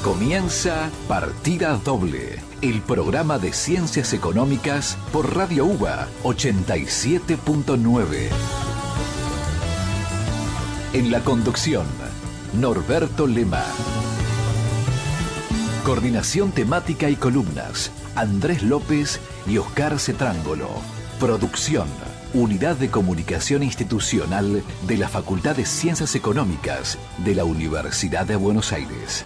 Comienza Partida Doble, el programa de ciencias económicas por Radio UBA 87.9. En la conducción, Norberto Lema. Coordinación temática y columnas, Andrés López y Oscar Cetrángolo. Producción, Unidad de Comunicación Institucional de la Facultad de Ciencias Económicas de la Universidad de Buenos Aires.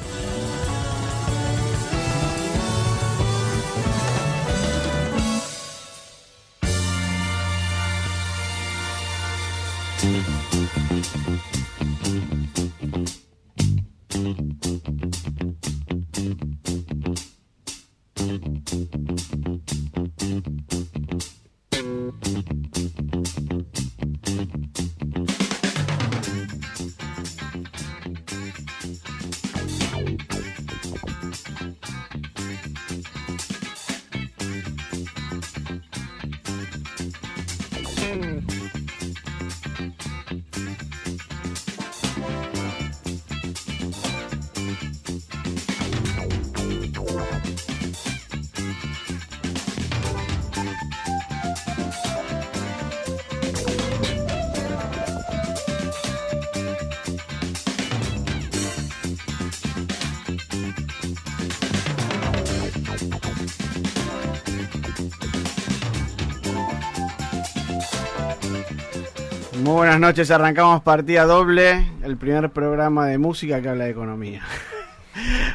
Muy buenas noches, arrancamos Partida Doble, el primer programa de música que habla de economía.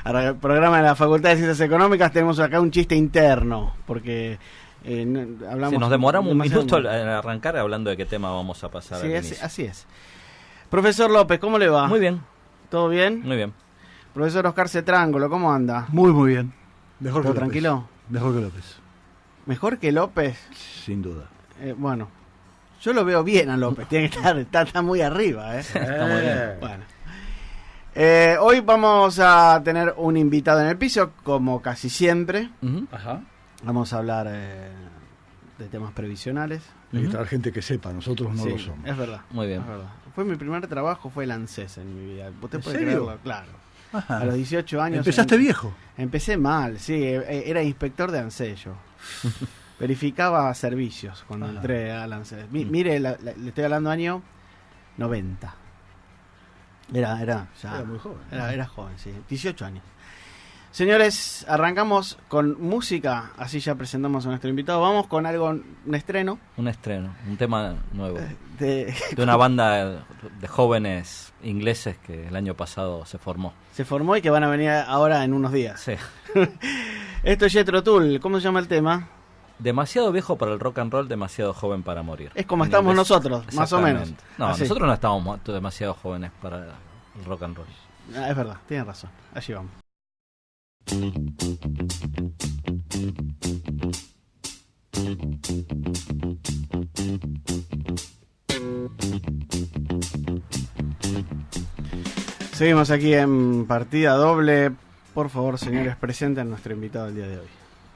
El programa de la Facultad de Ciencias Económicas. Tenemos acá un chiste interno, porque hablamos... Sí, nos demoramos un minuto al arrancar hablando de qué tema vamos a pasar. Sí, así es. Profesor López, ¿cómo le va? Muy bien. ¿Todo bien? Muy bien. Profesor Oscar Cetrángolo, ¿cómo anda? Muy bien. Mejor que López. ¿Tranquilo? Mejor que López. ¿Mejor que López? Sin duda. Bueno, yo lo veo bien a López, tiene que está muy arriba, ¿eh? Está muy bien. Bueno. Hoy vamos a tener un invitado en el piso, como casi siempre. Uh-huh. Ajá. Vamos a hablar de temas previsionales. Hay que traer gente que sepa, nosotros no Sí, lo somos. es verdad. Muy bien. Es verdad. Fue mi primer trabajo, fue el ANSES en mi vida. ¿Usted ¿En puede serio? creerlo? Claro. Ajá. A los 18 años. ¿Empezaste viejo? Empecé mal, sí. Era inspector de ANSES yo. Verificaba servicios cuando entré al ANSES. Mire, le estoy hablando año 90. Era muy joven. Era joven, sí. 18 años. Señores, arrancamos con música, así ya presentamos a nuestro invitado. Vamos con un estreno. Un estreno, un tema nuevo. De una banda de jóvenes ingleses que el año pasado se formó. Se formó y que van a venir ahora en unos días. Sí. Esto es Jethro Tull. ¿Cómo se llama el tema? Demasiado viejo para el rock and roll, demasiado joven para morir. Es como En estamos inglés. nosotros, más o menos. Exactamente. No, Así. nosotros no estamos demasiado jóvenes para el rock and roll. Es verdad, tienen razón. Allí vamos. Seguimos aquí en Partida Doble. Por favor, señores, presenten a nuestro invitado del día de hoy.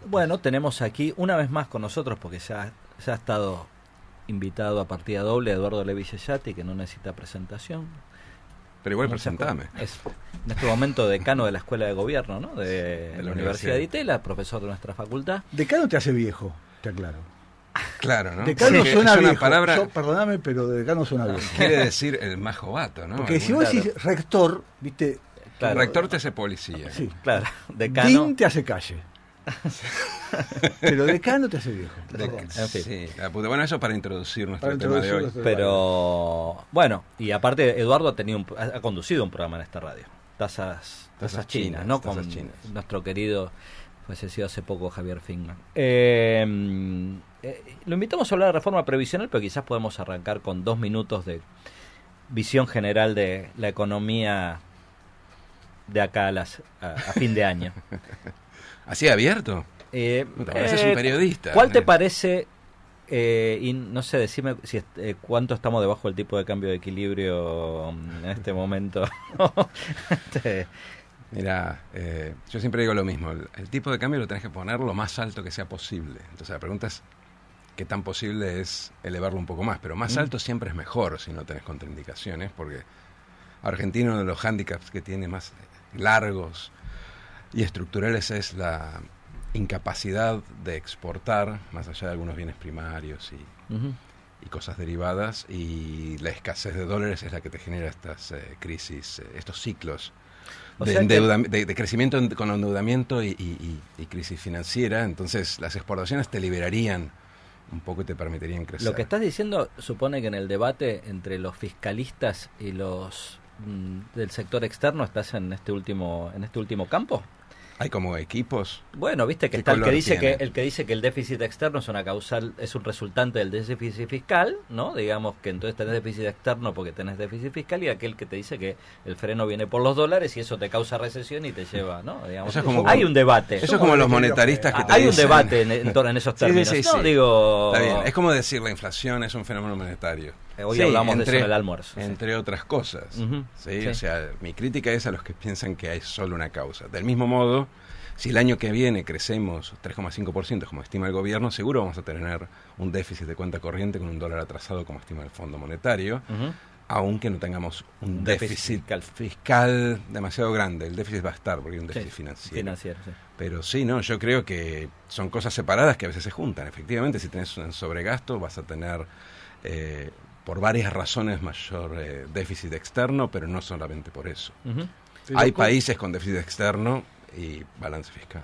Bueno, tenemos aquí una vez más con nosotros, porque ya ha estado invitado a Partida Doble, Eduardo Levi Cellati, que no necesita presentación. Pero igual presentame. Es en este momento decano de la Escuela de Gobierno, ¿no? de la Universidad de Itela, profesor de nuestra facultad. Decano te hace viejo, te aclaro. Claro, ¿no? Decano Porque suena es una viejo. palabra, Perdóname, pero decano suena viejo. quiere decir el más jovato, ¿no? Porque si vos decís rector, viste, Claro. Rector te hace policía. sí. Claro, decano. Dean te hace calle. Pero decano te hace viejo. En fin. Sí, la puta. Bueno, eso para introducir nuestro Para tema de hoy. introducir Pero bueno, y aparte Eduardo ha conducido un programa en esta radio, Tazas Chinas, ¿no? Tazas Con Chinas. nuestro querido, fallecido hace poco, Javier Fingman. Lo invitamos a hablar de reforma previsional, pero quizás podemos arrancar con 2 minutos de visión general de la economía de acá a fin de año. ¿Así abierto? Pareces un periodista. ¿Cuál te parece, y no sé, decime si cuánto estamos debajo del tipo de cambio de equilibrio en este momento? Mira, yo siempre digo lo mismo. El tipo de cambio lo tenés que poner lo más alto que sea posible. Entonces la pregunta es qué tan posible es elevarlo un poco más. Pero más alto siempre es mejor si no tenés contraindicaciones, porque Argentina, uno de los hándicaps que tiene más largos Y estructurales es la incapacidad de exportar, más allá de algunos bienes primarios y cosas derivadas, y la escasez de dólares es la que te genera estas crisis, estos ciclos O de, sea que- de crecimiento con endeudamiento y crisis financiera. Entonces las exportaciones te liberarían un poco y te permitirían crecer. Lo que estás diciendo supone que en el debate entre los fiscalistas y los del sector externo estás en este último campo. Hay como equipos. Bueno, viste que ¿Qué está el que color dice tiene? que el déficit externo es una causal, es un resultante del déficit fiscal, ¿no? Digamos que entonces tenés déficit externo porque tenés déficit fiscal, y aquel que te dice que el freno viene por los dólares y eso te causa recesión y te lleva, ¿no? Digamos, Eso es como- hay un debate. Eso es como los monetaristas que te Hay un dicen- debate en torno a esos Sí, términos. sí, No, sí. digo, Está bien. Es como decir la inflación es un fenómeno monetario. Hoy Sí, hablamos de eso en el almuerzo. Sí. Entre otras cosas. Ujú, ¿sí? sí. O sea, mi crítica es a los que piensan que hay solo una causa. Del mismo modo, si el año que viene crecemos 3,5%, como estima el gobierno, seguro vamos a tener un déficit de cuenta corriente con un dólar atrasado, como estima el Fondo Monetario, Ujú. aunque no tengamos un Déficit déficit fiscal demasiado grande. El déficit va a estar porque hay un déficit Sí, financiero. financiero, sí. Pero sí, no, yo creo que son cosas separadas que a veces se juntan. Efectivamente, si tenés un sobregasto, vas a tener, por varias razones, mayor déficit externo, pero no solamente por eso. Ujú. Pero Hay ¿cómo- países con déficit externo y balance fiscal.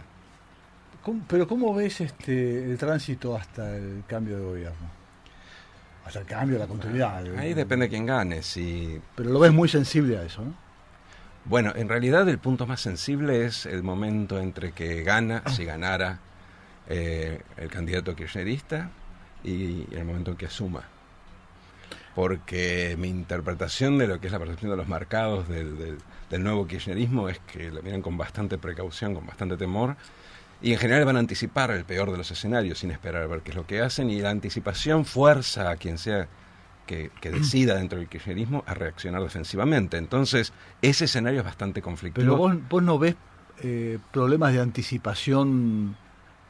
Pero ¿cómo ves el tránsito hasta el cambio de gobierno? Hasta el cambio, la continuidad. Ahí depende de quién gane. Si, Pero lo ves muy sensible a eso, ¿no? bueno, en realidad el punto más sensible es el momento entre que gana, si ganara el candidato kirchnerista, y el momento en que asuma. Porque mi interpretación de lo que es la percepción de los mercados del nuevo kirchnerismo es que lo miran con bastante precaución, con bastante temor, y en general van a anticipar el peor de los escenarios sin esperar a ver qué es lo que hacen, y la anticipación fuerza a quien sea que decida dentro del kirchnerismo a reaccionar defensivamente. Entonces, ese escenario es bastante conflictivo. Pero vos no ves problemas de anticipación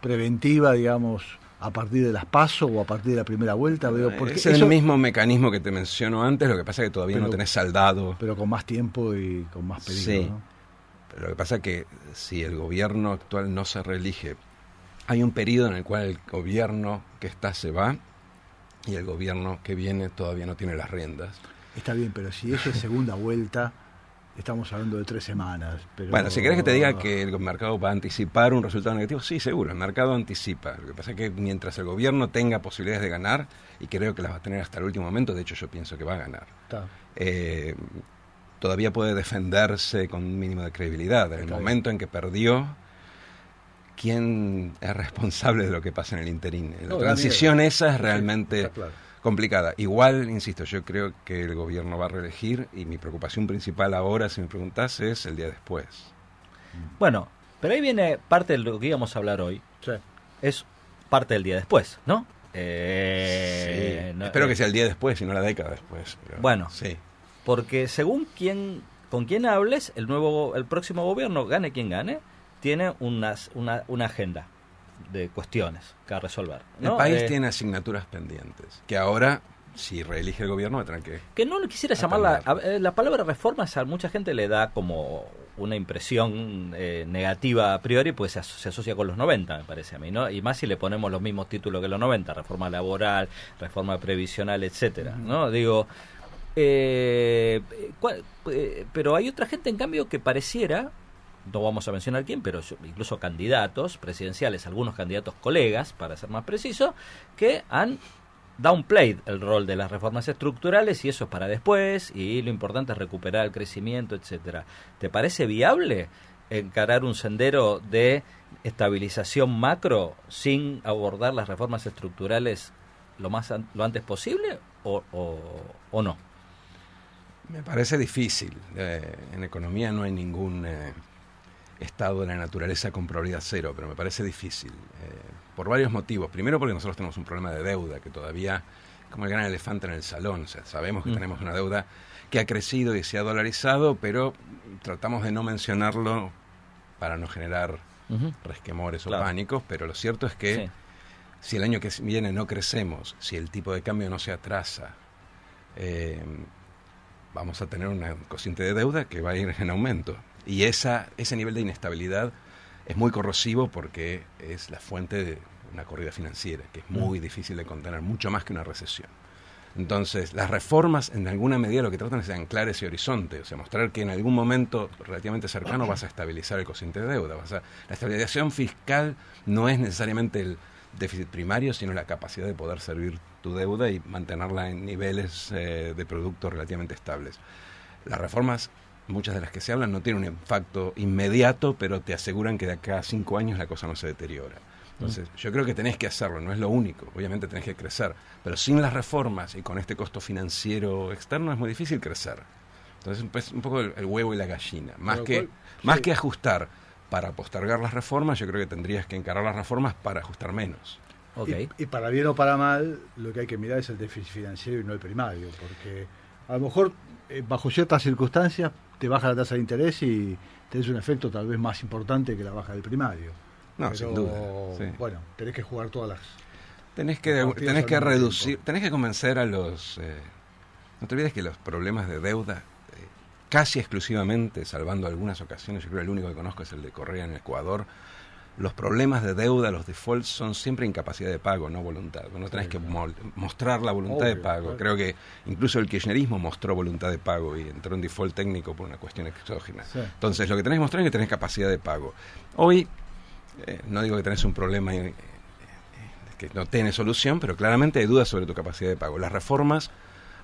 preventiva, digamos, a partir de las PASO o a partir de la primera vuelta. Porque es el mismo mecanismo que te menciono antes, lo que pasa es que todavía Pero- no tenés saldado. Pero con más tiempo y con más peligro, Sí. ¿no? Pero lo que pasa es que si el gobierno actual no se reelige, hay un periodo en el cual el gobierno que está se va y el gobierno que viene todavía no tiene las riendas. Está bien, pero si eso es segunda vuelta, estamos hablando de 3 semanas. Pero... Bueno, si querés que te diga que el mercado va a anticipar un resultado negativo, sí, seguro, el mercado anticipa. Lo que pasa es que mientras el gobierno tenga posibilidades de ganar, y creo que las va a tener hasta el último momento, de hecho yo pienso que va a ganar, Está. todavía puede defenderse con un mínimo de credibilidad. En el Está bien. momento en que perdió, ¿quién es responsable de lo que pasa en el interín? La No, da transición miedo. esa es Sí, realmente está claro. complicada. Igual, insisto, yo creo que el gobierno va a reelegir, y mi preocupación principal ahora, si me preguntás, es el día después. Bueno, pero ahí viene parte de lo que íbamos a hablar hoy. Sí. Es parte del día después, ¿no? Sí. No, Espero que sea el día después y no la década después. pero Bueno. Sí. Porque según con quién hables, el próximo gobierno, gane quien gane, tiene una agenda de cuestiones que resolver, ¿no? El país tiene asignaturas pendientes, que ahora, si reelige el gobierno, va a tener que... no quisiera llamarla, la palabra reformas a mucha gente le da como una impresión negativa a priori, pues se asocia con los 90, me parece a mí, ¿no? Y más si le ponemos los mismos títulos que los 90, reforma laboral, reforma previsional, etcétera, ¿no? Digo, pero hay otra gente, en cambio, que pareciera, no vamos a mencionar quién, pero incluso candidatos presidenciales, algunos candidatos colegas, para ser más preciso, que han downplayed el rol de las reformas estructurales, y eso es para después, y lo importante es recuperar el crecimiento, etcétera. ¿Te parece viable encarar un sendero de estabilización macro sin abordar las reformas estructurales lo antes posible o no? Me parece difícil. En economía no hay ningún estado de la naturaleza con probabilidad cero, pero me parece difícil. Por varios motivos. Primero, porque nosotros tenemos un problema de deuda que todavía, como el gran elefante en el salón, o sea, sabemos que tenemos una deuda que ha crecido y se ha dolarizado, pero tratamos de no mencionarlo para no generar resquemores Claro. o pánicos, pero lo cierto es que Sí. si el año que viene no crecemos, si el tipo de cambio no se atrasa, vamos a tener una cociente de deuda que va a ir en aumento. Y ese nivel de inestabilidad es muy corrosivo porque es la fuente de una corrida financiera, que es muy difícil de contener, mucho más que una recesión. Entonces, las reformas, en alguna medida, lo que tratan es de anclar ese horizonte, o sea, mostrar que en algún momento relativamente cercano vas a estabilizar el cociente de deuda. La estabilización fiscal no es necesariamente el déficit primario, sino la capacidad de poder servir tu deuda y mantenerla en niveles de producto relativamente estables. Las reformas, muchas de las que se hablan, no tienen un impacto inmediato, pero te aseguran que de acá a 5 años la cosa no se deteriora. Entonces, yo creo que tenés que hacerlo, no es lo único, obviamente tenés que crecer, pero sin las reformas y con este costo financiero externo es muy difícil crecer. Entonces, pues, un poco el huevo y la gallina. Más que ajustar para postergar las reformas, yo creo que tendrías que encarar las reformas para ajustar menos. Okay. Y para bien o para mal, lo que hay que mirar es el déficit financiero y no el primario, porque a lo mejor bajo ciertas circunstancias te baja la tasa de interés y tenés un efecto tal vez más importante que la baja del primario. No, pero, sin duda. Sí. Bueno, tenés que jugar todas las... Tenés que reducir, tenés que convencer a los... no te olvides que los problemas de deuda, casi exclusivamente, salvando algunas ocasiones, yo creo que el único que conozco es el de Correa en Ecuador, los problemas de deuda, los defaults, son siempre incapacidad de pago, no voluntad. No tenés que mostrar la voluntad de pago. Claro. Creo que incluso el kirchnerismo mostró voluntad de pago y entró en default técnico por una cuestión exógena. Sí. Entonces, lo que tenés que mostrar es que tenés capacidad de pago. Hoy, no digo que tenés un problema que no tiene solución, pero claramente hay dudas sobre tu capacidad de pago. Las reformas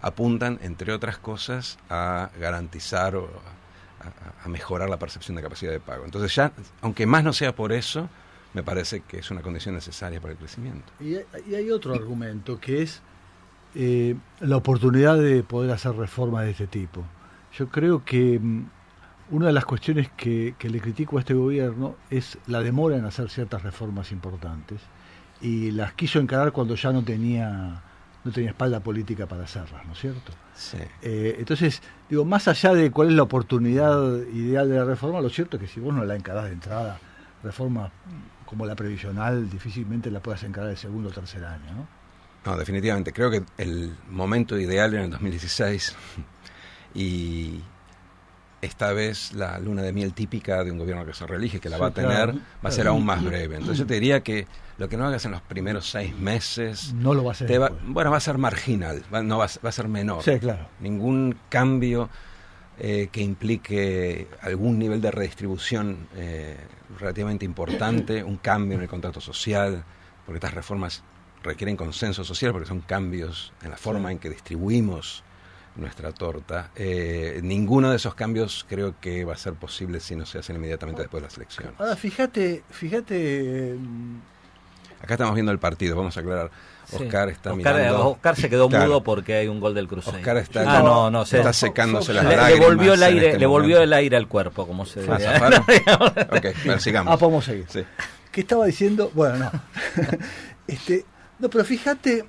apuntan, entre otras cosas, a garantizar o a mejorar la percepción de capacidad de pago. Entonces ya, aunque más no sea por eso, me parece que es una condición necesaria para el crecimiento. Y hay otro argumento, que es la oportunidad de poder hacer reformas de este tipo. Yo creo que una de las cuestiones que le critico a este gobierno es la demora en hacer ciertas reformas importantes, y las quiso encarar cuando ya no tenía espalda política para hacerlas, ¿no es cierto? Sí. Entonces, digo, más allá de cuál es la oportunidad ideal de la reforma, lo cierto es que si vos no la encarás de entrada, reforma como la previsional difícilmente la puedas encarar el segundo o tercer año, ¿no? No, definitivamente. Creo que el momento ideal era en el 2016 y esta vez la luna de miel típica de un gobierno que se reelige, que la va a tener, va a ser aún más breve. Entonces yo te diría que lo que no hagas en los primeros 6 meses... No lo va a hacer. Va a ser marginal, va a ser menor. Sí, claro. Ningún cambio que implique algún nivel de redistribución relativamente importante, un cambio en el contrato social, porque estas reformas requieren consenso social, porque son cambios en la forma en que distribuimos nuestra torta. Ninguno de esos cambios creo que va a ser posible si no se hacen inmediatamente después de las elecciones. Ahora, fíjate... Acá estamos viendo el partido, vamos a aclarar. Oscar está mirando. Oscar se quedó mudo porque hay un gol del Cruzeiro. Oscar está secándose las lágrimas. Le volvió el aire al cuerpo, como se dice. Ok, bueno, sigamos. Podemos seguir. Sí. ¿Qué estaba diciendo? Bueno, no. No, pero fíjate,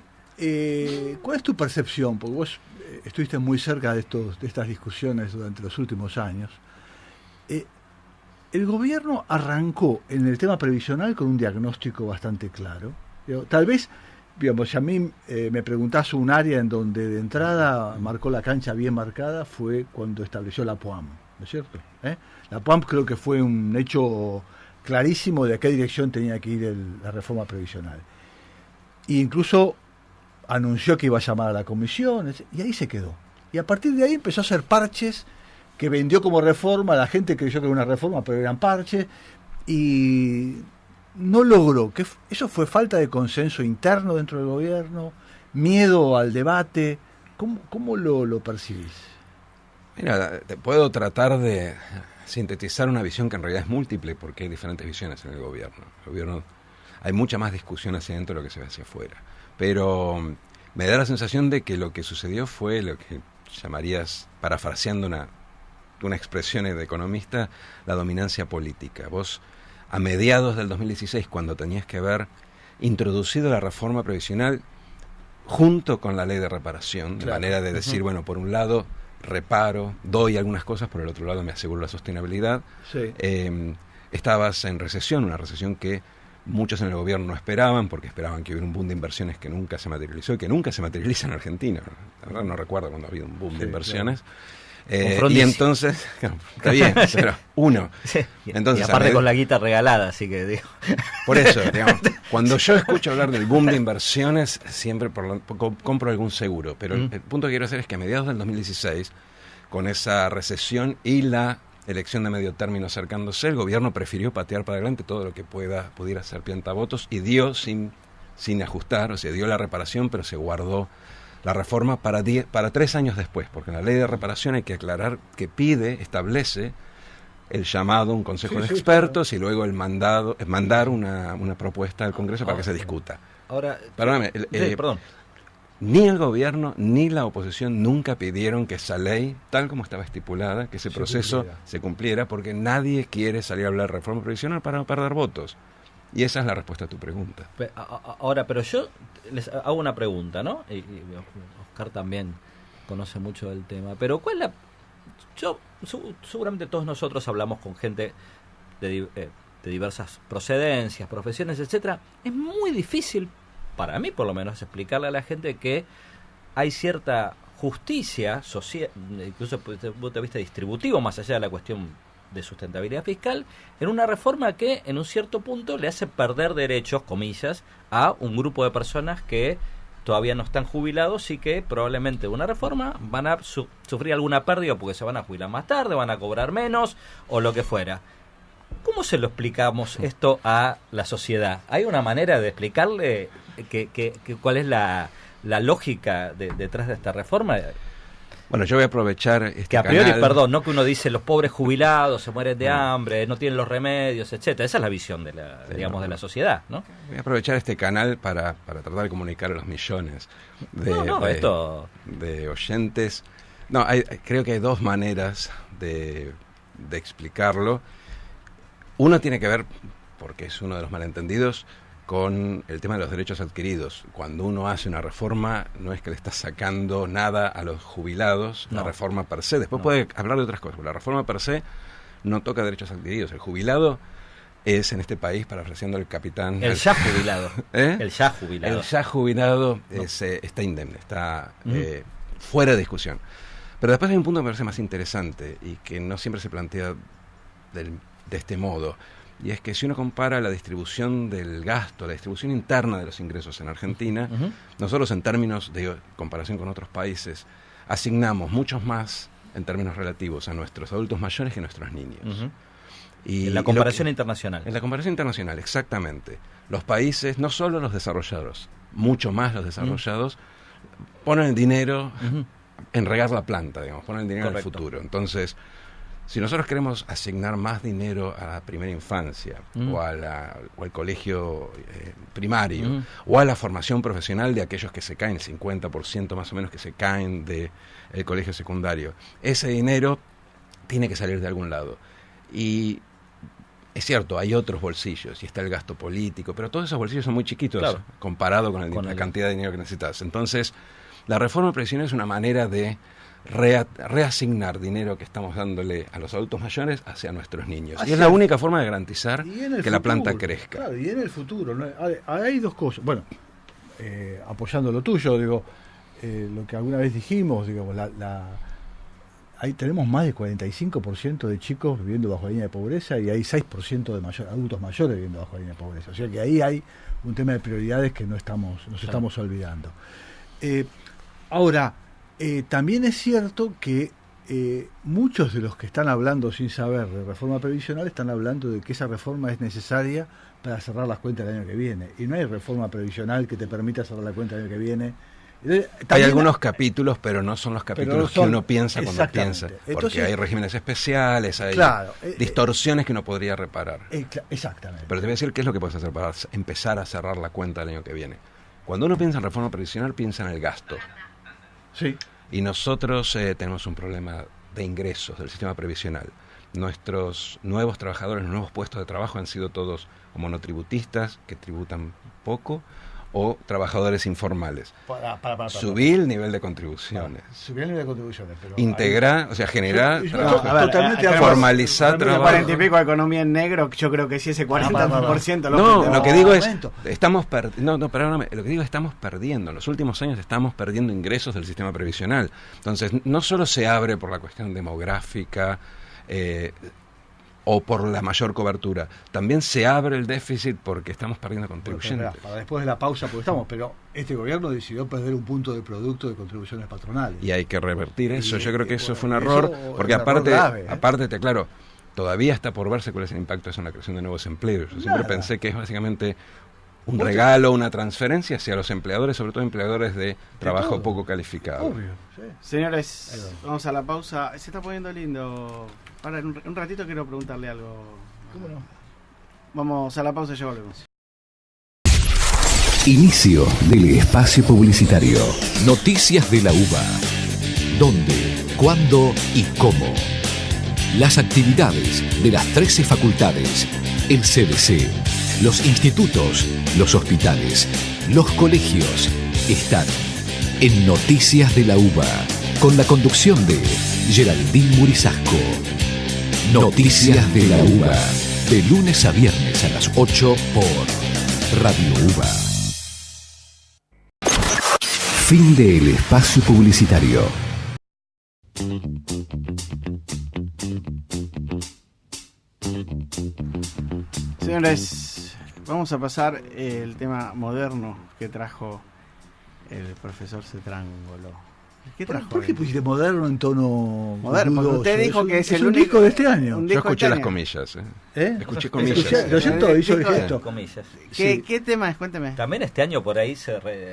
¿cuál es tu percepción? Porque vos estuviste muy cerca de estas discusiones durante los últimos años. El gobierno arrancó en el tema previsional con un diagnóstico bastante claro. Tal vez, digamos, si a mí me preguntás un área en donde de entrada marcó la cancha bien marcada, fue cuando estableció la PUAM, ¿no es cierto? La PUAM creo que fue un hecho clarísimo de a qué dirección tenía que ir la reforma previsional. E incluso anunció que iba a llamar a la comisión, y ahí se quedó. Y a partir de ahí empezó a hacer parches que vendió como reforma, la gente creyó que era una reforma, pero eran parches, y no logró. ¿Eso fue falta de consenso interno dentro del gobierno? ¿Miedo al debate? ¿Cómo lo percibís? Mira, te puedo tratar de sintetizar una visión que en realidad es múltiple, porque hay diferentes visiones en el gobierno. El gobierno hay mucha más discusión hacia adentro de lo que se ve hacia afuera. Pero me da la sensación de que lo que sucedió fue lo que llamarías, parafraseando una expresión de economista, la dominancia política. Vos, a mediados del 2016, cuando tenías que haber introducido la reforma previsional junto con la ley de reparación, de manera de decir, bueno, por un lado reparo, doy algunas cosas, por el otro lado me aseguro la sostenibilidad, estabas en recesión, una recesión que muchos en el gobierno no esperaban, porque esperaban que hubiera un boom de inversiones que nunca se materializó y que nunca se materializa en Argentina. La verdad no recuerdo cuando ha habido un boom de inversiones. Claro. Con Y Frondizi. entonces, está bien, pero uno. Sí. Entonces, y aparte a con la guita regalada, así que digo. Por eso, digamos, cuando yo escucho hablar del boom de inversiones, siempre compro algún seguro. Pero el punto que quiero hacer es que a mediados del 2016, con esa recesión y la elección de medio término acercándose, el gobierno prefirió patear para adelante todo lo que pudiera ser piantavotos y dio sin ajustar, o sea, dio la reparación, pero se guardó la reforma para 3 años después, porque en la ley de reparación hay que aclarar que establece el llamado a un consejo de expertos y luego mandar una propuesta al Congreso para que se discuta. Ahora, Perdóname, perdón. ni el gobierno ni la oposición nunca pidieron que esa ley, tal como estaba estipulada, que ese proceso se cumpliera, porque nadie quiere salir a hablar de reforma previsional para no perder votos. Y esa es la respuesta a tu pregunta. Ahora, pero yo les hago una pregunta, ¿no? Y Oscar también conoce mucho del tema. Pero ¿cuál es seguramente todos nosotros hablamos con gente de diversas procedencias, profesiones, etcétera. Es muy difícil, para mí por lo menos, explicarle a la gente que hay cierta justicia social, incluso desde el punto de vista distributivo, más allá de la cuestión de sustentabilidad fiscal, en una reforma que en un cierto punto le hace perder derechos, comillas, a un grupo de personas que todavía no están jubilados y que probablemente una reforma van a sufrir alguna pérdida porque se van a jubilar más tarde, van a cobrar menos o lo que fuera. ¿Cómo se lo explicamos esto a la sociedad? ¿Hay una manera de explicarle cuál es la lógica detrás de esta reforma? Bueno, yo voy a aprovechar este que a priori, canal. perdón, no que uno dice los pobres jubilados se mueren de hambre, no tienen los remedios, etcétera. Esa es la visión de la sociedad, ¿no? Voy a aprovechar este canal para tratar de comunicar a los millones de oyentes. No, creo que hay dos maneras de explicarlo. Uno tiene que ver, porque es uno de los malentendidos, con el tema de los derechos adquiridos. Cuando uno hace una reforma, no es que le está sacando nada a los jubilados, la reforma per se. Después puede hablar de otras cosas, pero la reforma per se no toca derechos adquiridos. El jubilado es, en este país, parafraseando el capitán... El ya jubilado. El ya jubilado está indemne, está fuera de discusión. Pero después hay un punto que me parece más interesante y que no siempre se plantea de este modo. Y es que si uno compara la distribución del gasto, la distribución interna de los ingresos en Argentina, nosotros en términos de comparación con otros países, asignamos muchos más en términos relativos a nuestros adultos mayores que a nuestros niños. Y en la comparación internacional. En la comparación internacional, exactamente. Los países, no solo los desarrollados, mucho más los desarrollados, ponen el dinero en regar la planta, digamos, ponen el dinero en el futuro. Entonces, si nosotros queremos asignar más dinero a la primera infancia o al colegio primario o a la formación profesional de aquellos que se caen, el 50% más o menos que se caen del colegio secundario, ese dinero tiene que salir de algún lado. Y es cierto, hay otros bolsillos y está el gasto político, pero todos esos bolsillos son muy chiquitos comparado con la cantidad de dinero que necesitas. Entonces, la reforma previsional es una manera de reasignar dinero que estamos dándole a los adultos mayores hacia nuestros niños. Y es la única forma de garantizar que la planta crezca. Claro, y en el futuro, ¿no? Hay dos cosas. Bueno, apoyando lo tuyo, digo, lo que alguna vez dijimos, digamos, ahí tenemos más del 45% de chicos viviendo bajo la línea de pobreza y hay 6% de adultos mayores viviendo bajo la línea de pobreza. O sea que ahí hay un tema de prioridades que nos estamos olvidando. Ahora, también es cierto que muchos de los que están hablando sin saber de reforma previsional están hablando de que esa reforma es necesaria para cerrar las cuentas del año que viene. Y no hay reforma previsional que te permita cerrar la cuenta del año que viene. Hay algunos capítulos, pero no son los capítulos que uno piensa cuando piensa. Porque entonces, hay regímenes especiales, hay distorsiones que uno podría reparar. Exactamente. Pero te voy a decir qué es lo que puedes hacer para empezar a cerrar la cuenta del año que viene. Cuando uno piensa en reforma previsional, piensa en el gasto. Sí. Y nosotros tenemos un problema de ingresos del sistema previsional. Nuestros nuevos trabajadores, los nuevos puestos de trabajo han sido todos o monotributistas, que tributan poco, o trabajadores informales. Para. Subí el nivel de contribuciones. Subí el nivel de contribuciones. Pero Integrar, o sea, generar Yo- trabajo. a ver, totalmente tenemos formalizar el trabajo. 40 y pico de economía en negro, yo creo que sí, ese 40% No, pretendo. lo que digo es, momento. perdóname, lo que digo es estamos perdiendo, en los últimos años estamos perdiendo ingresos del sistema previsional. Entonces, no solo se abre por la cuestión demográfica, o por la mayor cobertura. También se abre el déficit porque estamos perdiendo contribuyentes. Para después de la pausa, porque estamos, pero este gobierno decidió perder un punto de producto de contribuciones patronales. Y hay que revertir eso. Y- Yo creo que eso fue un eso error, es porque un error grave, ¿eh? aparte te aclaro, todavía está por verse cuál es el impacto de eso en la creación de nuevos empleos. Yo siempre Nada. pensé que es básicamente un regalo, una transferencia hacia los empleadores, sobre todo empleadores de trabajo todo. poco calificado. Obvio, sí. Señores, Ahí va. vamos a la pausa. Se está poniendo lindo. Ahora, en un ratito quiero preguntarle algo. ¿Cómo no? Vamos a la pausa y ya volvemos. Inicio del espacio publicitario. Noticias de la UBA. ¿Dónde, cuándo y cómo? Las actividades de las 13 facultades, el CDC, los institutos, los hospitales, los colegios están en Noticias de la UBA, con la conducción de Geraldine Murisasco. Noticias de la UBA, de lunes a viernes a las 8 por Radio UBA. Fin del espacio publicitario. Señores, vamos a pasar el tema moderno que trajo el profesor Cetrangolo. ¿Qué trajo? ¿Por qué hoy? pusiste moderno en tono Moderno, porque dudoso? usted dijo un- que es el un único disco de este año. un Yo disco escuché este las año. comillas. ¿Eh? Escuché Escuché- comillas. Lo siento, hizo el Disco- gesto. Comillas. Sí. ¿Qué tema es? Cuénteme. También este año por ahí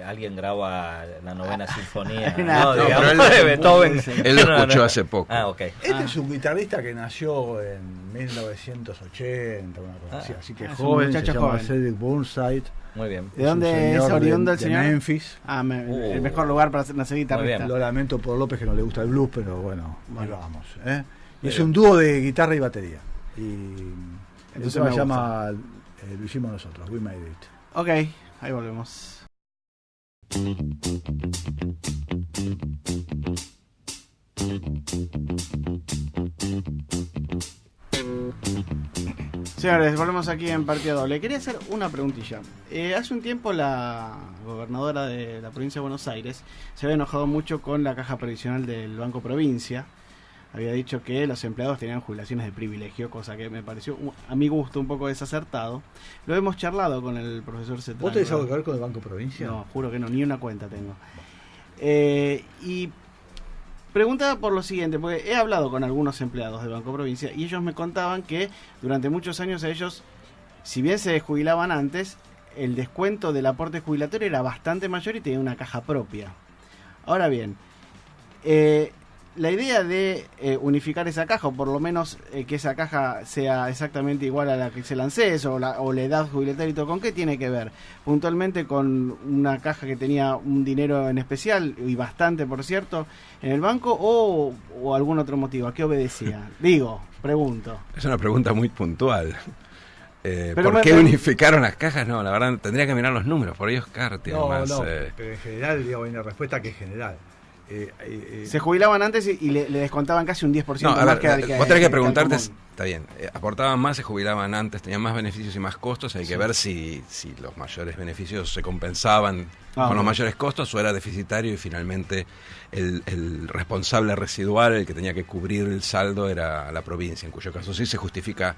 alguien graba la novena sinfonía, No, ¿no? Digamos, pero él- de Beethoven. Él lo No, no, escuchó no. hace poco. Ah, ok. Este es un guitarrista que nació en 1980, una cosa así. Así que es un joven, se muchacho llama joven. Cedric Burnside. Muy bien. ¿De dónde es un señor oriundo el de señor? Memphis. Ah, el mejor lugar para nacer guitarrista. bien. Lo lamento por López, que no le gusta el blues, pero bueno, ahí vamos. Y es Pero- un dúo de guitarra y batería. Y Entonces el tema me se llama Lo hicimos nosotros, We Made It. Ok, ahí volvemos. Señores, volvemos aquí en Partida Doble. Quería hacer una preguntilla. Hace un tiempo la gobernadora de la provincia de Buenos Aires se había enojado mucho con la caja previsional del Banco Provincia. Había dicho que los empleados tenían jubilaciones de privilegio, cosa que me pareció a mi gusto un poco desacertado. Lo hemos charlado con el profesor Cetrangolo. ¿Vos tenés algo que ver con el Banco Provincia? No, juro que no, ni una cuenta tengo. Y preguntaba por lo siguiente, porque he hablado con algunos empleados del Banco Provincia y ellos me contaban que durante muchos años a ellos, si bien se jubilaban antes, el descuento del aporte jubilatorio era bastante mayor y tenía una caja propia. Ahora bien, la idea de unificar esa caja, o por lo menos que esa caja sea exactamente igual a la que se lancé, o la edad jubilatoria y todo, ¿con qué tiene que ver? Puntualmente con una caja que tenía un dinero en especial, y bastante por cierto, en el banco, o algún otro motivo. ¿A qué obedecía? Digo, pregunto. Es una pregunta muy puntual. Pero ¿Por me- qué me- unificaron las cajas? No, la verdad, tendría que mirar los números. Por ahí Oscar tiene No, más. no, pero en general, digamos, hay una respuesta que es general. Se jubilaban antes y le descontaban casi un 10% No, a más ver, que al que vos tenés que al preguntarte, común. está bien, aportaban más, se jubilaban antes, tenían más beneficios y más costos, hay que Sí. ver si los mayores beneficios se compensaban Ah, con los ok. mayores costos o era deficitario y finalmente el responsable residual, el que tenía que cubrir el saldo, era la provincia, en cuyo caso sí se justifica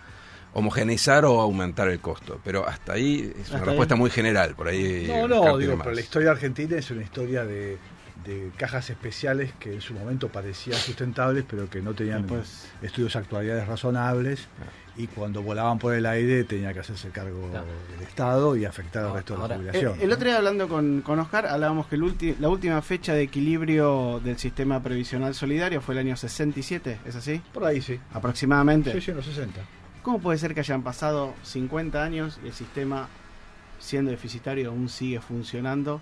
homogeneizar o aumentar el costo, pero hasta ahí es una Hasta respuesta ahí. muy general, por ahí No, Oscar no, tiene digo, más. pero la historia argentina es una historia de cajas especiales que en su momento parecían sustentables, pero que no tenían Después- estudios actuariales razonables, y cuando volaban por el aire tenía que hacerse cargo Claro. del Estado y afectar al resto de Ahora, la jubilación. El otro día hablando con Oscar, hablábamos que la última fecha de equilibrio del sistema previsional solidario fue el año 67, ¿es así? Por ahí sí. Aproximadamente. Sí, sí, en los 60. ¿Cómo puede ser que hayan pasado 50 años y el sistema, siendo deficitario, aún sigue funcionando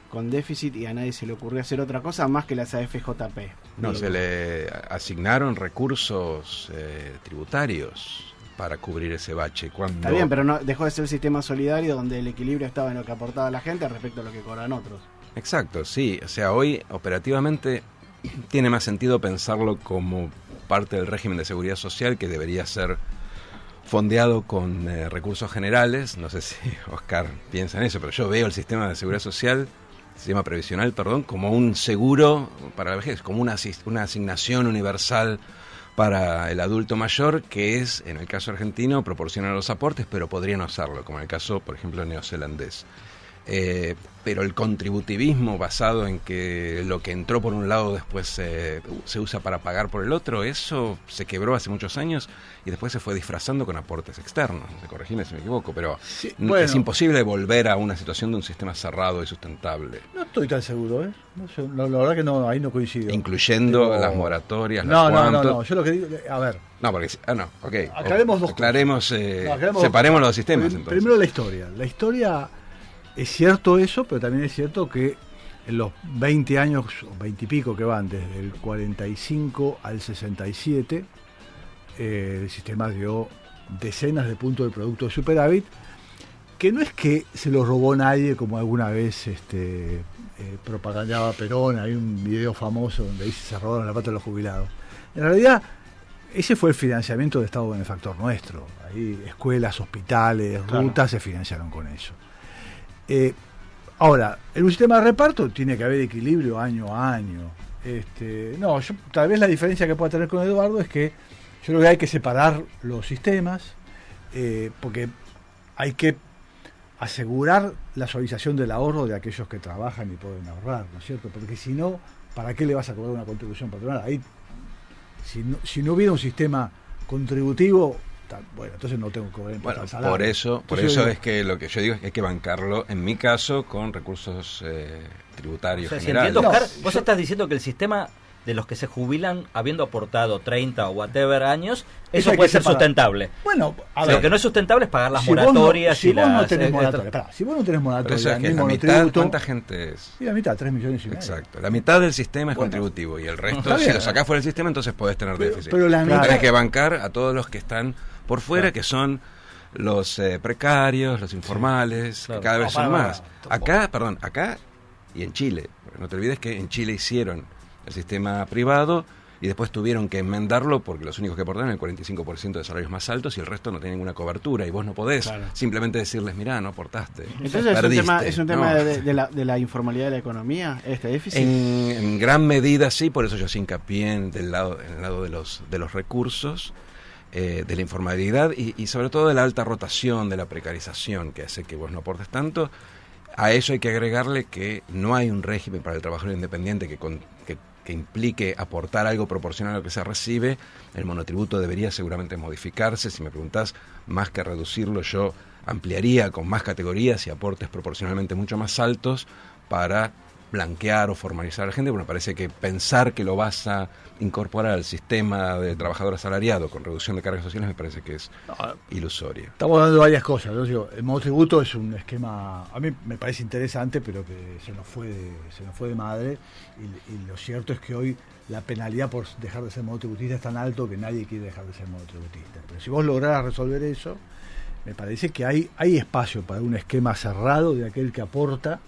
con déficit y a nadie se le ocurrió hacer otra cosa más que las AFJP? No, Digo, se le asignaron recursos tributarios para cubrir ese bache. Cuando... Está bien, pero no dejó de ser el sistema solidario donde el equilibrio estaba en lo que aportaba la gente respecto a lo que cobran otros. Exacto, sí. O sea, hoy operativamente tiene más sentido pensarlo como parte del régimen de seguridad social que debería ser fondeado con recursos generales. No sé si Oscar piensa en eso, pero yo veo el sistema de seguridad social, sistema previsional, perdón, como un seguro para la vejez, como una asignación universal para el adulto mayor, que es, en el caso argentino, proporciona los aportes, pero podría no hacerlo, como en el caso, por ejemplo, neozelandés. Pero el contributivismo basado en que lo que entró por un lado después se usa para pagar por el otro, eso se quebró hace muchos años y después se fue disfrazando con aportes externos. Corregime si me equivoco, pero sí, bueno, es imposible volver a una situación de un sistema cerrado y sustentable. No estoy tan seguro, ¿eh? No, la verdad que no, ahí no coincido. Incluyendo Pero... las moratorias, no, yo lo que digo, a ver. No, porque, ok. Aclaremos dos aclaremos, cosas. Separemos los sistemas, entonces. Primero la historia. La historia... Es cierto eso, pero también es cierto que en los 20 años, o 20 y pico que van, desde el 45 al 67, el sistema dio decenas de puntos de producto de superávit, que no es que se lo robó nadie, como alguna vez propagandaba Perón. Hay un video famoso donde dice se robaron la plata de los jubilados. En realidad, ese fue el financiamiento del Estado benefactor nuestro. Ahí escuelas, hospitales, rutas se financiaron con eso. Ahora, en un sistema de reparto tiene que haber equilibrio año a año. Tal vez la diferencia que pueda tener con Eduardo es que yo creo que hay que separar los sistemas, porque hay que asegurar la suavización del ahorro de aquellos que trabajan y pueden ahorrar, ¿no es cierto? Porque si no, ¿para qué le vas a cobrar una contribución patronal? Ahí, si no hubiera un sistema contributivo, bueno, entonces no tengo que cobrar impuestos al salario. Por eso es que lo que yo digo es que hay que bancarlo, en mi caso, con recursos tributarios generales. Si entiendo, Oscar, vos estás diciendo que el sistema de los que se jubilan habiendo aportado 30 o whatever años, eso puede ser sustentable. Bueno, a ver, lo que no es sustentable es pagar las moratorias. Si vos no tenés moratoria, eso es que la mitad, ¿cuánta gente es? Sí, la mitad, 3 millones y medio. Exacto, la mitad del sistema es contributivo y el resto, si lo sacás fuera del sistema, entonces podés tener déficit. Pero la mitad... Tenés que bancar a todos los que están por fuera, que son los precarios, los informales, que cada vez son más. Acá y en Chile, no te olvides que en Chile hicieron el sistema privado y después tuvieron que enmendarlo porque los únicos que aportaron el 45% de salarios más altos y el resto no tiene ninguna cobertura y vos no podés simplemente decirles, mirá, no aportaste. Entonces es un tema de la informalidad de la economía, este déficit. En gran medida sí, por eso yo sí hincapié en el lado de los recursos, de la informalidad y sobre todo de la alta rotación, de la precarización que hace que vos no aportes tanto. A eso hay que agregarle que no hay un régimen para el trabajador independiente que implique aportar algo proporcional a lo que se recibe. El monotributo debería seguramente modificarse. Si me preguntás, más que reducirlo, yo ampliaría con más categorías y aportes proporcionalmente mucho más altos para blanquear o formalizar a la gente. Bueno, parece que pensar que lo vas a incorporar al sistema de trabajador asalariado con reducción de cargas sociales me parece que es ilusorio. Estamos hablando de varias cosas, ¿no? Digo, el monotributo es un esquema, a mí me parece interesante, pero que se nos fue de madre, y lo cierto es que hoy la penalidad por dejar de ser monotributista es tan alto que nadie quiere dejar de ser monotributista. Pero si vos lograras resolver eso, me parece que hay espacio para un esquema cerrado de aquel que aporta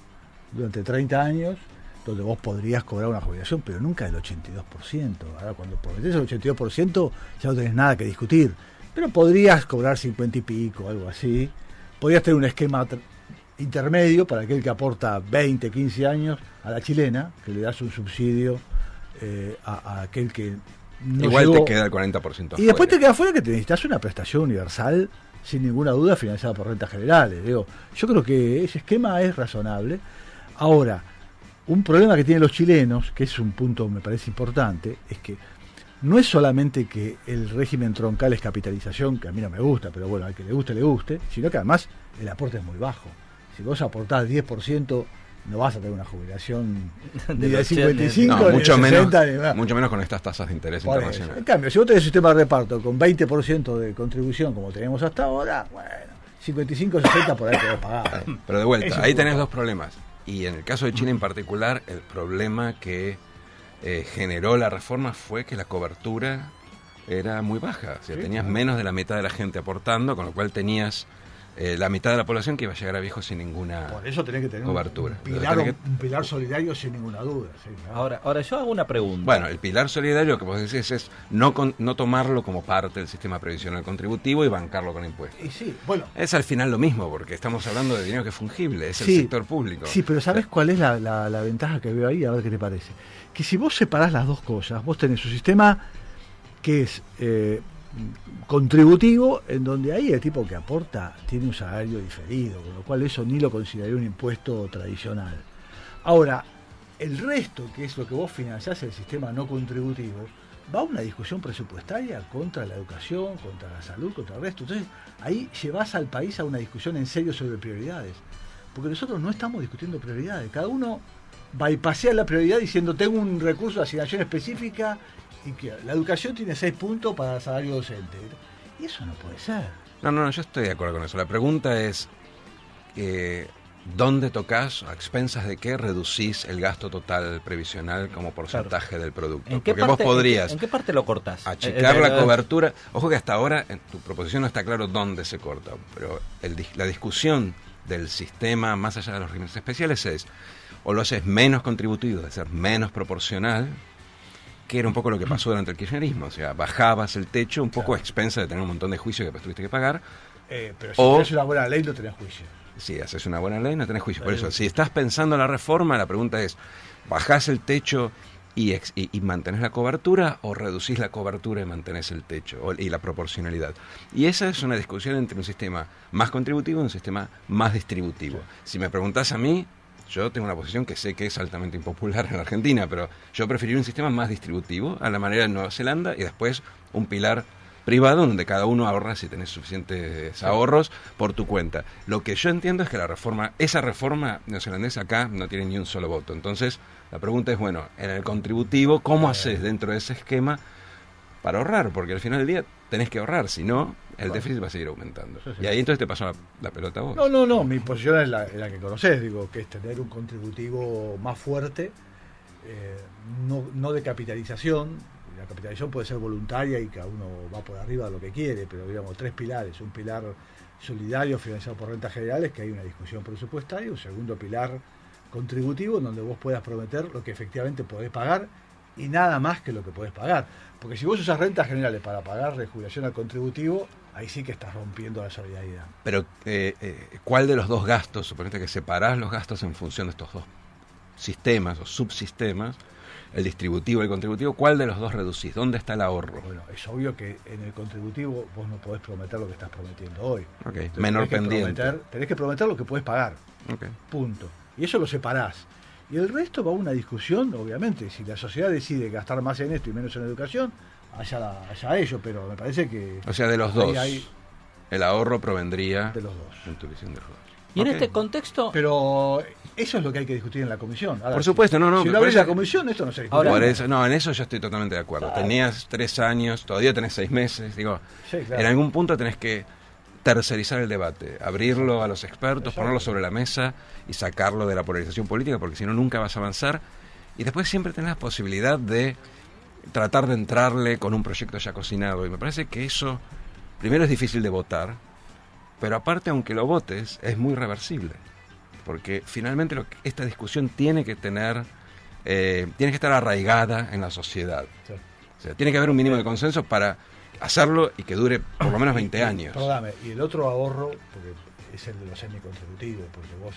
durante 30 años, donde vos podrías cobrar una jubilación, pero nunca el 82%. Ahora, cuando prometés el 82%, ya no tenés nada que discutir. Pero podrías cobrar 50 y pico, algo así. Podrías tener un esquema intermedio para aquel que aporta 20, 15 años a la chilena, que le das un subsidio a aquel que no igual llegó. Te queda el 40%. Y después te queda fuera que te necesitas una prestación universal, sin ninguna duda, financiada por rentas generales. Digo, yo creo que ese esquema es razonable. Ahora, un problema que tienen los chilenos, que es un punto me parece importante, es que no es solamente que el régimen troncal es capitalización, que a mí no me gusta, pero bueno, al que le guste, sino que además el aporte es muy bajo. Si vos aportás 10%, no vas a tener una jubilación ni de 55, no, ni de 60, ni más. Mucho menos con estas tasas de interés internacionales. En cambio, si vos tenés un sistema de reparto con 20% de contribución, como tenemos hasta ahora, bueno, 55, 60 por ahí podés pagar. Pero de vuelta, ahí tenés dos problemas. Y en el caso de Chile en particular, el problema que generó la reforma fue que la cobertura era muy baja. O sea, Sí, tenías claro. menos de la mitad de la gente aportando, con lo cual tenías la mitad de la población que iba a llegar a viejo sin ninguna Por eso tenés que tener cobertura. un pilar solidario sin ninguna duda. Sí, claro. Ahora yo hago una pregunta. Bueno, el pilar solidario que vos decís es no tomarlo como parte del sistema previsional contributivo y bancarlo con impuestos. Y sí, bueno. Es al final lo mismo, porque estamos hablando de dinero que es fungible, es Sí, el sector público. Sí, pero ¿sabés cuál es la ventaja que veo ahí? A ver qué te parece. Que si vos separás las dos cosas, vos tenés un sistema que es contributivo, en donde ahí el tipo que aporta tiene un salario diferido, con lo cual eso ni lo consideraría un impuesto tradicional. Ahora, el resto, que es lo que vos financiás, el sistema no contributivo, va a una discusión presupuestaria contra la educación, contra la salud, contra el resto. Entonces, ahí llevas al país a una discusión en serio sobre prioridades. Porque nosotros no estamos discutiendo prioridades. Cada uno bypassea la prioridad diciendo tengo un recurso de asignación específica y que la educación tiene 6 puntos para el salario docente. Y eso no puede ser. No, yo estoy de acuerdo con eso. La pregunta es, ¿dónde tocas, a expensas de qué reducís el gasto total previsional como porcentaje del producto? ¿En qué Porque vos parte, podrías ¿en qué parte lo cortás? achicar la cobertura. Ojo que hasta ahora en tu proposición no está claro dónde se corta, pero la discusión del sistema, más allá de los regímenes especiales, es o lo haces menos contributivo, de ser menos proporcional, que era un poco lo que pasó durante el kirchnerismo, o sea, bajabas el techo un poco a expensa de tener un montón de juicios que después tuviste que pagar. Pero si O- tenés una buena ley no tenés juicio. Si haces una buena ley, no tenés juicio. Por eso, si estás pensando en la reforma, la pregunta es, ¿bajás el techo y mantenés la cobertura o reducís la cobertura y mantenés el techo y la proporcionalidad? Y esa es una discusión entre un sistema más contributivo y un sistema más distributivo. Si me preguntás a mí, yo tengo una posición que sé que es altamente impopular en la Argentina, pero yo preferiría un sistema más distributivo, a la manera de Nueva Zelanda, y después un pilar privado donde cada uno ahorra si tenés suficientes ahorros por tu cuenta. Lo que yo entiendo es que esa reforma neozelandesa acá no tiene ni un solo voto. Entonces, la pregunta es, bueno, en el contributivo, ¿cómo haces dentro de ese esquema para ahorrar? Porque al final del día tenés que ahorrar, si no, el déficit va a seguir aumentando. Sí. Y ahí entonces te pasó la pelota a vos. No, mi posición es la que conocés, digo, que es tener un contributivo más fuerte, no de capitalización. La capitalización puede ser voluntaria y cada uno va por arriba de lo que quiere, pero digamos, 3 pilares: un pilar solidario financiado por rentas generales, que hay una discusión presupuestaria; un segundo pilar contributivo, donde vos puedas prometer lo que efectivamente podés pagar y nada más que lo que podés pagar. Porque si vos usas rentas generales para pagar de jubilación al contributivo, ahí sí que estás rompiendo la solidaridad. Pero, ¿cuál de los dos gastos, suponete que separás los gastos en función de estos dos sistemas o subsistemas, el distributivo y el contributivo, cuál de los dos reducís? ¿Dónde está el ahorro? Bueno, es obvio que en el contributivo vos no podés prometer lo que estás prometiendo hoy. Ok, Entonces, menor tenés que pendiente. tenés que prometer lo que podés pagar, Ok. punto. Y eso lo separás. Y el resto va a una discusión, obviamente. Si la sociedad decide gastar más en esto y menos en educación, allá ello, pero me parece que O sea, de los ahí dos, hay el ahorro provendría de los dos. en tu visión de los dos. Y en Ok. este contexto, Pero eso es lo que hay que discutir en la comisión. Ahora, Por supuesto, no, Si no por abrís eso- la comisión, esto no se discute. Ahora- Por eso, no, en eso yo estoy totalmente de acuerdo. Claro. Tenías 3 años, todavía tenés 6 meses. Digo, Sí, claro. en algún punto tenés que tercerizar el debate, abrirlo a los expertos, Exacto. ponerlo sobre la mesa y sacarlo de la polarización política, porque si no, nunca vas a avanzar. Y después siempre tenés la posibilidad de tratar de entrarle con un proyecto ya cocinado. Y me parece que eso, primero, es difícil de votar, pero aparte, aunque lo votes, es muy reversible. Porque finalmente esta discusión tiene que tener, tiene que estar arraigada en la sociedad. Sí. O sea, tiene que haber un mínimo de consenso para hacerlo y que dure por lo menos 20 años. Perdóname, y el otro ahorro, porque es el de los semicontributivos, porque vos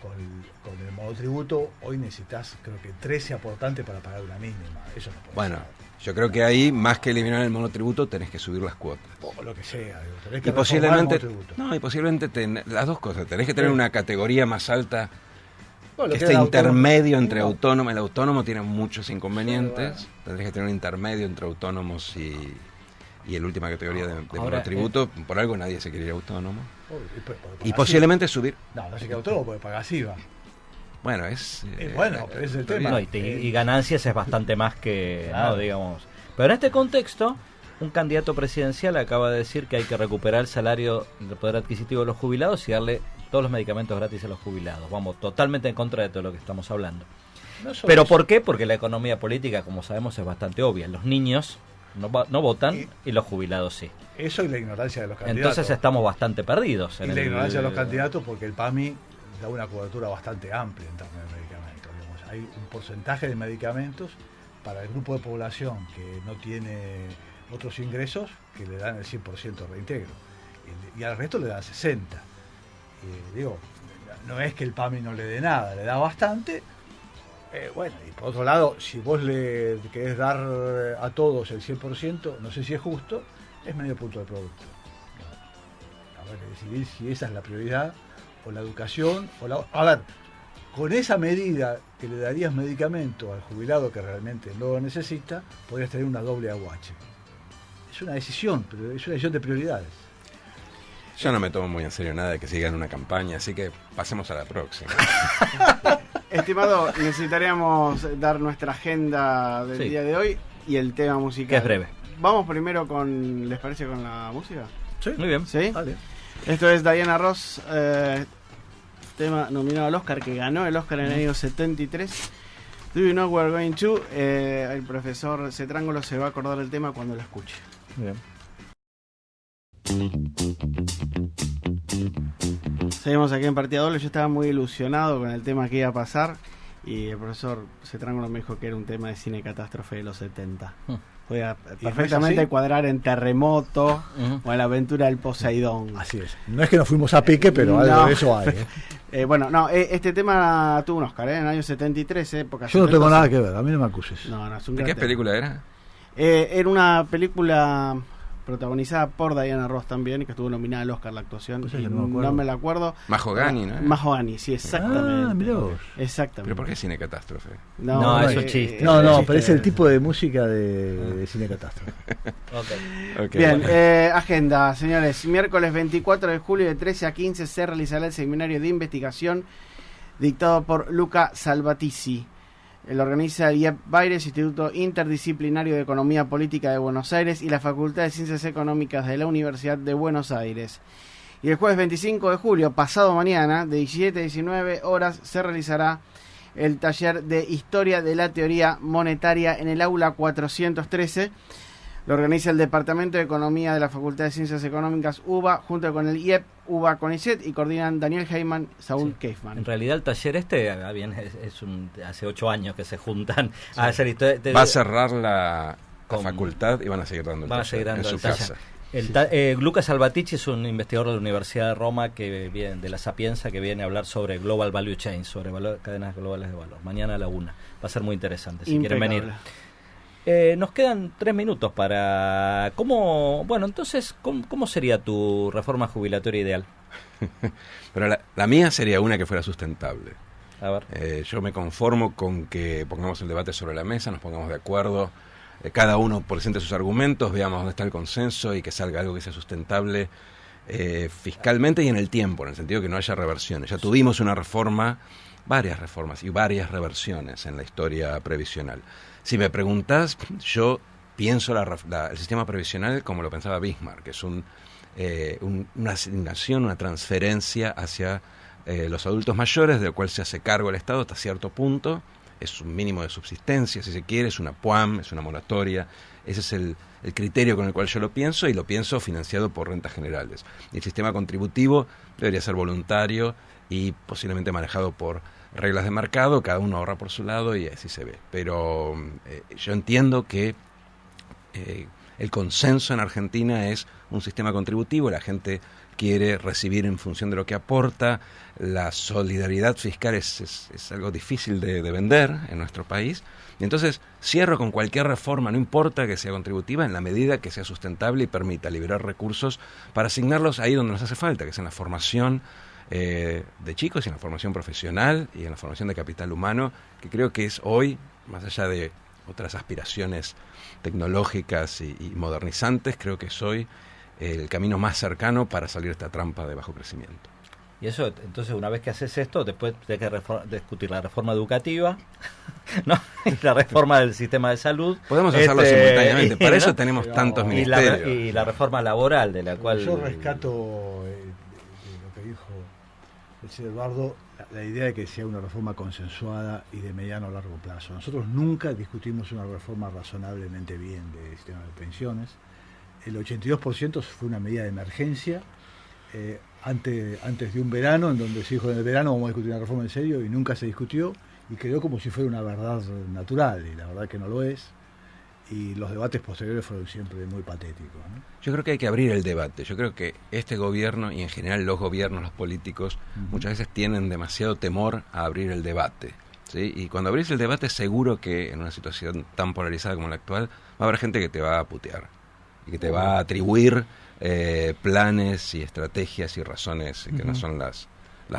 con el monotributo hoy necesitas, creo que 13 aportantes para pagar una mínima. Eso no puede Bueno, ser. yo creo que ahí, más que eliminar el monotributo, tenés que subir las cuotas. O lo que sea, digo, tenés que Y reformar el posiblemente, monotributo. no, y posiblemente las dos cosas. Tenés que tener una categoría más alta Bueno, que lo esté era intermedio autónomo. entre No, autónomo. El autónomo tiene muchos inconvenientes. Sí, bueno. Tendrías que tener un intermedio entre autónomos y la última categoría de Ahora, monotributo. Por algo nadie se quiere ir autónomo. puede Y pagar posiblemente subir. SIVA. No sé que autónomo puede pagar SIVA. Bueno, es. Bueno, pero ese es el está tema. bien. no, y ganancias es bastante más que, Claro. no, digamos. Pero en este contexto, un candidato presidencial acaba de decir que hay que recuperar el salario del poder adquisitivo de los jubilados y darle todos los medicamentos gratis a los jubilados. Vamos, totalmente en contra de todo lo que estamos hablando. No solo ¿Pero eso. por qué? Porque la economía política, como sabemos, es bastante obvia. Los niños no votan y los jubilados sí. Eso y la ignorancia de los candidatos. Entonces estamos bastante perdidos. Y la ignorancia de los candidatos, porque el PAMI da una cobertura bastante amplia en términos de medicamentos. Digamos. Hay un porcentaje de medicamentos para el grupo de población que no tiene otros ingresos que le dan el 100% de reintegro. Y al resto le dan 60%. Digo, no es que el PAMI no le dé nada, le da bastante. Bueno, y por otro lado, si vos le querés dar a todos el 100%, no sé si es justo, es medio punto de producto. Habrá que decidir si esa es la prioridad, o la educación, o la... A ver, con esa medida que le darías medicamento al jubilado que realmente no lo necesita, podrías tener una doble aguache. Es una decisión, pero es una decisión de prioridades. Yo no me tomo muy en serio nada de que sigan una campaña, así que pasemos a la próxima. Estimado, necesitaríamos dar nuestra agenda del día de hoy y el tema musical. Que es breve. Vamos primero con, ¿les parece con la música? Sí, Muy bien. ¿Sí? Vale. Esto es Diana Ross, tema nominado al Oscar, que ganó el Oscar en el año 73. Do You Know We're Going To? El profesor Cetrángulo se va a acordar del tema cuando lo escuche. Muy bien. Seguimos aquí en Partida Doble. Yo estaba muy ilusionado con el tema que iba a pasar y el profesor Cetrángulo me dijo que era un tema de cine catástrofe de los 70. Podía perfectamente cuadrar en Terremoto o en La Aventura del Poseidón. Así es. No es que nos fuimos a pique, pero algo de eso hay. Bueno, no, este tema tuvo un Oscar, en el año 73, época. Yo no tengo nada que ver, a mí no me acuses. No, es un ¿De gran qué tema. película era? Era una película protagonizada por Diana Ross también, que estuvo nominada al Oscar la actuación. Pues Y no me acuerdo. no me la acuerdo. Mahogany, ¿no? Mahogany, sí, exactamente. Ah, mirá vos. Exactamente. ¿Pero por qué cine catástrofe? No, es un chiste. No, chiste. pero es el tipo de música de cine catástrofe. Okay. Bien, bueno. agenda, señores. Miércoles 24 de julio de 13 a 15 se realizará el seminario de investigación dictado por Luca Salvatizzi. Lo organiza el IEP Baires, Instituto Interdisciplinario de Economía Política de Buenos Aires, y la Facultad de Ciencias Económicas de la Universidad de Buenos Aires. Y el jueves 25 de julio, pasado mañana, de 17 a 19 horas, se realizará el taller de Historia de la Teoría Monetaria en el aula 413. Lo organiza el Departamento de Economía de la Facultad de Ciencias Económicas UBA, junto con el IEP, UBA CONICET, y coordinan Daniel Heyman, Saúl Keifman. En realidad el taller hace 8 años que se juntan a hacer historia. Va a cerrar la Con- facultad y van a seguir dando el Van a taller seguir dando en el su taller. casa. Lucas Salvatizzi es un investigador de la Universidad de Roma que viene de la Sapienza, que viene a hablar sobre Global Value Chain, sobre cadenas globales de valor. Mañana a la 1. Va a ser muy interesante si quieren venir. Nos quedan 3 minutos para... ¿Cómo sería tu reforma jubilatoria ideal? Pero la mía sería una que fuera sustentable. A ver. Yo me conformo con que pongamos el debate sobre la mesa, nos pongamos de acuerdo, cada uno presente sus argumentos, veamos dónde está el consenso y que salga algo que sea sustentable fiscalmente y en el tiempo, en el sentido que no haya reversiones. Ya tuvimos una reforma, varias reformas y varias reversiones en la historia previsional. Si me preguntás, yo pienso el sistema previsional como lo pensaba Bismarck, que es una asignación, una transferencia hacia los adultos mayores, del cual se hace cargo el Estado hasta cierto punto. Es un mínimo de subsistencia, si se quiere, es una PUAM, es una moratoria. Ese es el criterio con el cual yo lo pienso, y lo pienso financiado por rentas generales. Y el sistema contributivo debería ser voluntario y posiblemente manejado por reglas de mercado, cada uno ahorra por su lado y así se ve. Pero yo entiendo que el consenso en Argentina es un sistema contributivo, la gente quiere recibir en función de lo que aporta, la solidaridad fiscal es algo difícil de vender en nuestro país, y entonces cierro con cualquier reforma, no importa que sea contributiva, en la medida que sea sustentable y permita liberar recursos para asignarlos ahí donde nos hace falta, que es en la formación de chicos y en la formación profesional y en la formación de capital humano, que creo que es hoy, más allá de otras aspiraciones tecnológicas y modernizantes, creo que es hoy el camino más cercano para salir de esta trampa de bajo crecimiento. Y eso, entonces, una vez que haces esto, después tienes que discutir la reforma educativa, ¿no? Y la reforma del sistema de salud. Podemos hacerlo simultáneamente, para eso tenemos tantos y ministerios. la reforma laboral, de la cual... Yo rescato de lo que dijo el señor Eduardo, la idea de que sea una reforma consensuada y de mediano a largo plazo. Nosotros nunca discutimos una reforma razonablemente bien del sistema de pensiones. El 82% fue una medida de emergencia antes de un verano, en donde se dijo en el verano vamos a discutir una reforma en serio y nunca se discutió y quedó como si fuera una verdad natural y la verdad que no lo es. Y los debates posteriores fueron siempre muy patéticos, ¿no? Yo creo que hay que abrir el debate. Yo creo que este gobierno y en general los gobiernos, los políticos, muchas veces tienen demasiado temor a abrir el debate, ¿sí? Y cuando abrís el debate seguro que en una situación tan polarizada como la actual va a haber gente que te va a putear y que te va a atribuir planes y estrategias y razones que no son las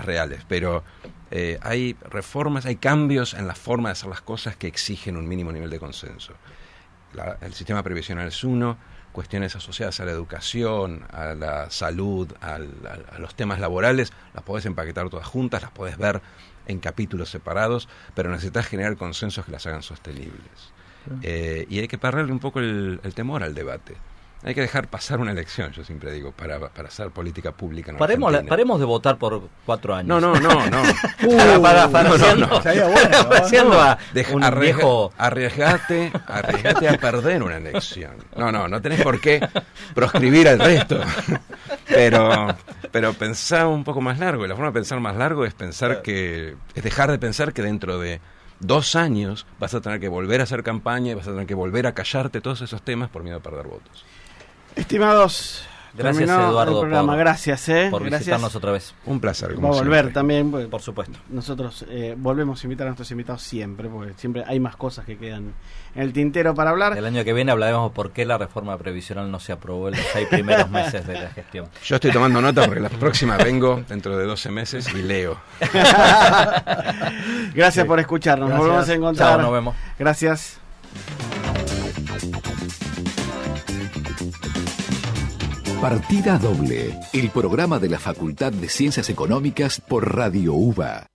reales. Pero hay reformas, hay cambios en la forma de hacer las cosas que exigen un mínimo nivel de consenso. El sistema previsional es uno, cuestiones asociadas a la educación, a la salud, a los temas laborales, las podés empaquetar todas juntas, las podés ver en capítulos separados, pero necesitas generar consensos que las hagan sostenibles. Y hay que perderle un poco el temor al debate. Hay que dejar pasar una elección, yo siempre digo, para hacer política pública en Argentina. Paremos de votar por 4 años. No. Arriesgate a perder una elección. No tenés por qué proscribir al resto. Pero pensá un poco más largo. Y la forma de pensar más largo es dejar de pensar que dentro de 2 años vas a tener que volver a hacer campaña y vas a tener que volver a callarte todos esos temas por miedo a perder votos. Estimados, gracias Eduardo gracias por visitarnos otra vez. Un placer. Va a volver siempre. también, por supuesto. Nosotros volvemos a invitar a nuestros invitados siempre, porque siempre hay más cosas que quedan en el tintero para hablar. El año que viene hablaremos por qué la reforma previsional no se aprobó en los 6 primeros meses de la gestión. Yo estoy tomando nota porque la próxima vengo dentro de 12 meses y leo. Gracias por escucharnos. Nos volvemos a encontrar. Chao, nos vemos. Gracias. Partida doble, el programa de la Facultad de Ciencias Económicas por Radio UBA.